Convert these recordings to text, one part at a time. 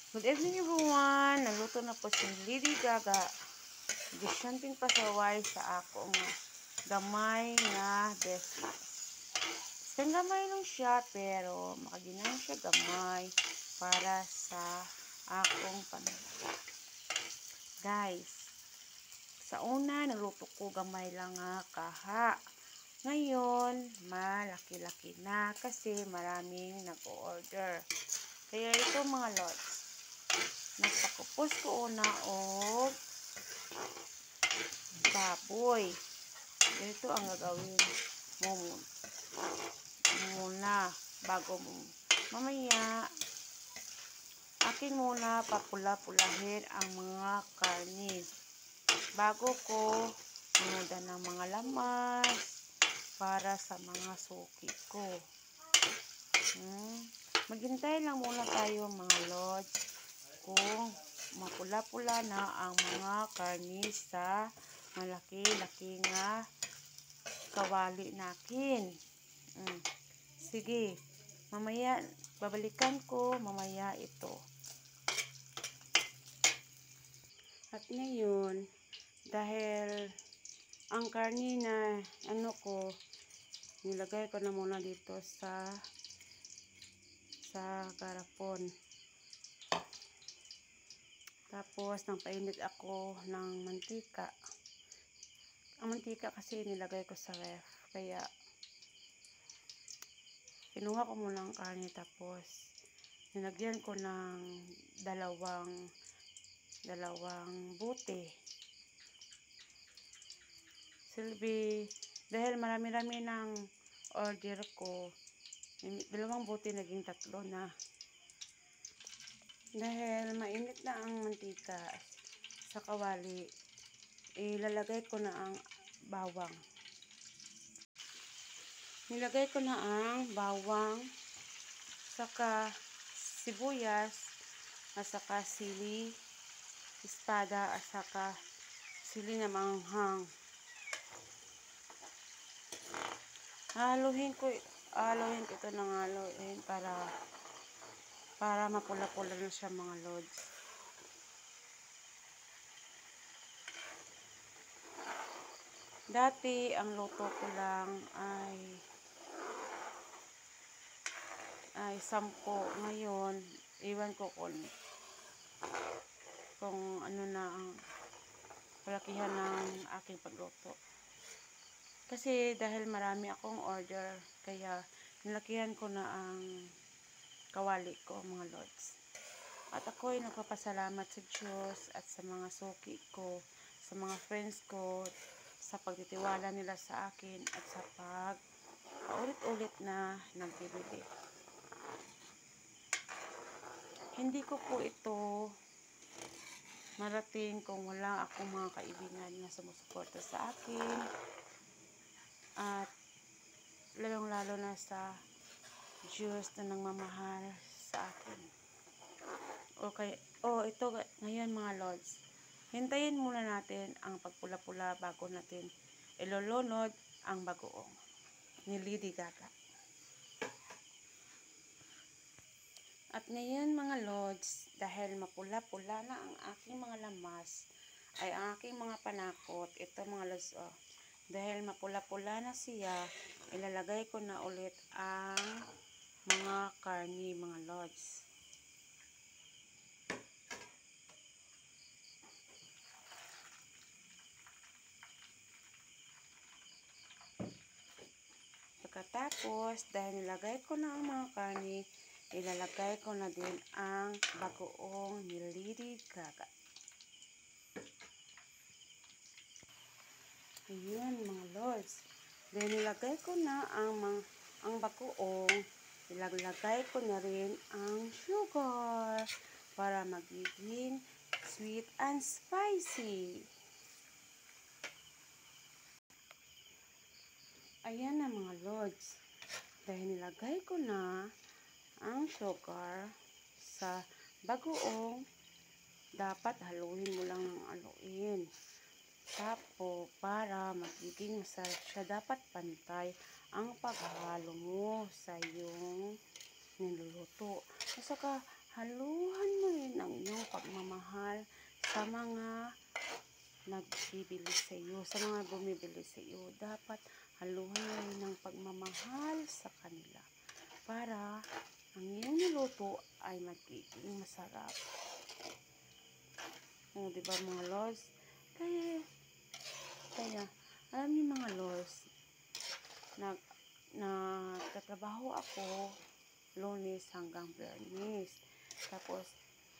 Good evening everyone. Naluto na po si Lady Gaga. Gisanting pasaway sa akong gamay nga dessert. Isang gamay lang siya pero makaginang siya gamay para sa akong pamilya. Guys, sa una naluto ko gamay lang nga kaha. Ngayon, malaki-laki na kasi maraming nag-order. Kaya ito mga lods, nagpakupos ko una og baboy. Ito ang gagawin mo muna bago mo. Mamaya, akin muna papula-pulahin ang mga karne. Bago ko minuda ng mga lamas para sa mga suki ko. Maghintay lang muna tayo mga lods kung mapula-pula na ang mga karne sa malaki-laki nga kawali natin. Sige, mamaya babalikan ko mamaya ito. At ngayon, dahil ang karne na nilagay ko na muna dito sa garapon. Tapos, nagpainit ako ng mantika. Ang mantika kasi nilagay ko sa ref. Kaya, kinuha ko muna ang karne. Tapos, nilagyan ko ng dalawang buti. Silbi, dahil marami-rami ng order ko, dalawang buti naging 3 na. Dahil mainit na ang mantika sa kawali, ilalagay ko na ang bawang. Nilagay ko na ang bawang, saka sibuyas, at saka sili, espada, at saka sili na manghang. Haluhin ko ito ng haluin para mapula-pula na siya mga lods. Dati ang luto ko lang ay 10. Ngayon, iwan ko kung ano na ang kalakihan ng aking pagluto. Kasi dahil marami akong order, kaya nilakihan ko na ang kawali ko mga lods. At ako ay nagpapasalamat sa Diyos at sa mga suki ko, sa mga friends ko, sa pagtitiwala nila sa akin at sa paulit-ulit na nagbibili. Hindi ko po ito marating kung wala akong mga kaibigan na sumusuporta sa akin at lalong-lalo na sa Diyos na nagmamahal sa akin. Okay. Ito ngayon mga lods. Hintayin muna natin ang pagpula-pula bago natin ilolunod ang bagoong ni Lady Gaga. At ngayon mga lods, dahil mapula-pula na ang aking mga lamas, ay ang aking mga panakot, ito mga lods, dahil mapula-pula na siya, ilalagay ko na ulit ang mga karne mga lods. Pagkatapos, dahil nilagay ko na ang mga karne, ilalagay ko na din ang bagoong ni Lady Gaga. Ayan mga lods. Dahil nilagay ko na ang bagoong, ilalagay ko na rin ang sugar para magiging sweet and spicy. Ayan na mga lods. Dahil nilagay ko na ang sugar sa bagoong, dapat haluin mo lang ng haluin. Tapos, para magiging masarap siya, dapat pantay ang paghalo mo sa iyong niluluto. At saka, haluhan mo rin ng sa mga nagbibili sa iyo, sa mga bumibili sa iyo, dapat haluhan mo ng pagmamahal sa kanila para ang iyong niluto ay magiging masarap. O, diba mga lods? Kaya, alam niyo mga lods, nagtatrabaho ako Lunes hanggang Biyernes. Tapos,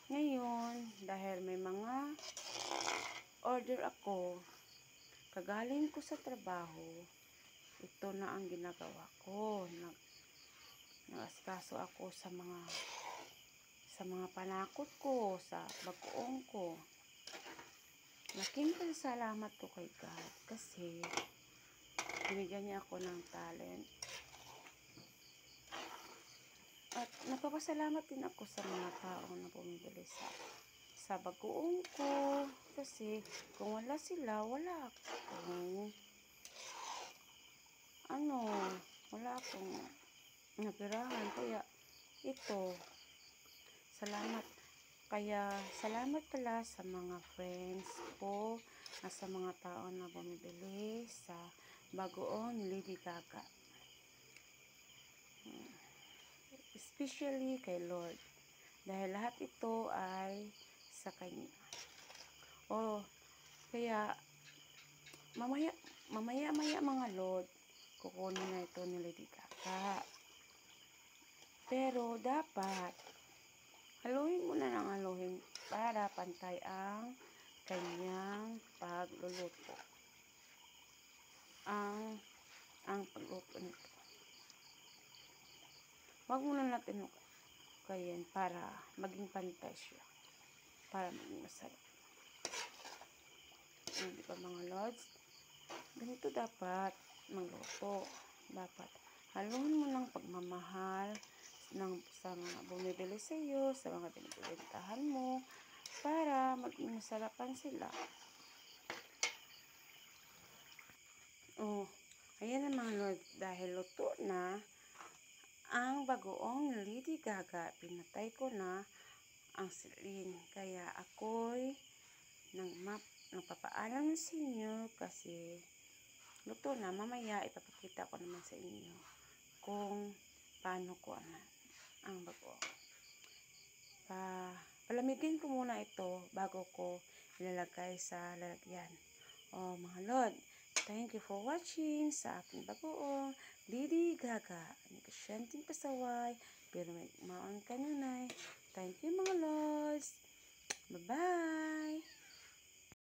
ngayon, dahil may mga order ako, kagaling ko sa trabaho, ito na ang ginagawa ko. Nag-asikaso ako sa mga panakot ko, sa bagoong ko. Laking pasalamat ko kay God kasi binigyan niya ako ng talent. At napapasalamat din ako sa mga taong na bumibili sa bagoong ko. Kasi kung wala sila, wala akong napirahan. Kaya ito, salamat pala sa mga friends ko at sa mga tao na bumibili sa bagoong ni Lady Gaga. Especially kay Lord. Dahil lahat ito ay sa Kanya. Kaya mamaya mga Lord, kukunin na ito ni Lady Gaga. Pero dapat haluin mo na ng haluin para pantay ang kanyang pagluluto. Ang pagluto nito. Wag muna natin kayin para maging pantay siya. Para maging masarap. Di ba mga lods? Ganito dapat magluto. Dapat haluin mo ng pagmamahal sa mga bumibili sa iyo, sa mga binibentahan mo, para maging masarapan sila. Ayan na mga Lord, dahil luto na ang bagoong Lady Gaga, pinatay ko na ang silin. Kaya ako'y nagpapaalam sa inyo kasi luto na. Mamaya ipapakita ko naman sa inyo kung paano ko ang bagoong. Palamigin ko muna ito bago ko ilalagay sa lalagyan. Mga Lord, thank you for watching sa aking bagoong Lady Gaga. Nagkasyenteng pasaway, pero may maon kanunay. Thank you mga Lords. Bye-bye!